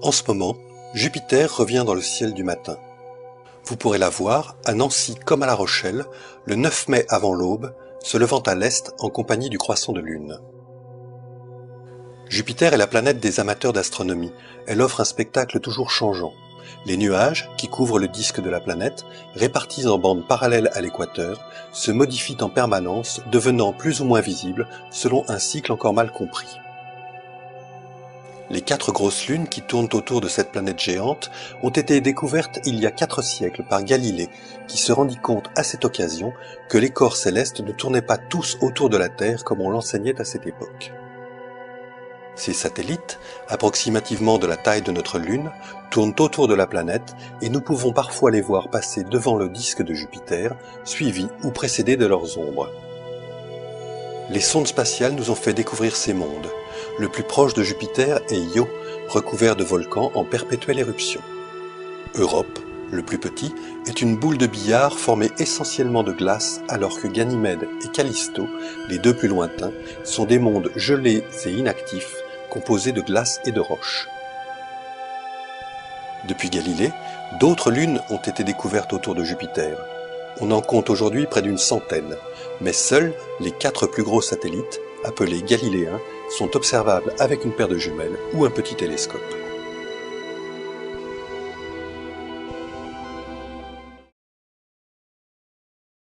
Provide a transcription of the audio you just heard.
En ce moment, Jupiter revient dans le ciel du matin. Vous pourrez la voir, à Nancy comme à La Rochelle, le 9 mai avant l'aube, se levant à l'est en compagnie du croissant de lune. Jupiter est la planète des amateurs d'astronomie. Elle offre un spectacle toujours changeant. Les nuages, qui couvrent le disque de la planète, répartis en bandes parallèles à l'équateur, se modifient en permanence, devenant plus ou moins visibles selon un cycle encore mal compris. Les 4 grosses lunes qui tournent autour de cette planète géante ont été découvertes il y a 4 siècles par Galilée, qui se rendit compte à cette occasion que les corps célestes ne tournaient pas tous autour de la Terre comme on l'enseignait à cette époque. Ces satellites, approximativement de la taille de notre Lune, tournent autour de la planète et nous pouvons parfois les voir passer devant le disque de Jupiter, suivis ou précédés de leurs ombres. Les sondes spatiales nous ont fait découvrir ces mondes. Le plus proche de Jupiter est Io, recouvert de volcans en perpétuelle éruption. Europe, le plus petit, est une boule de billard formée essentiellement de glace, alors que Ganymède et Callisto, les deux plus lointains, sont des mondes gelés et inactifs, composés de glace et de roches. Depuis Galilée, d'autres lunes ont été découvertes autour de Jupiter. On en compte aujourd'hui près d'une centaine, mais seuls les 4 plus gros satellites, appelés galiléens, sont observables avec une paire de jumelles ou un petit télescope.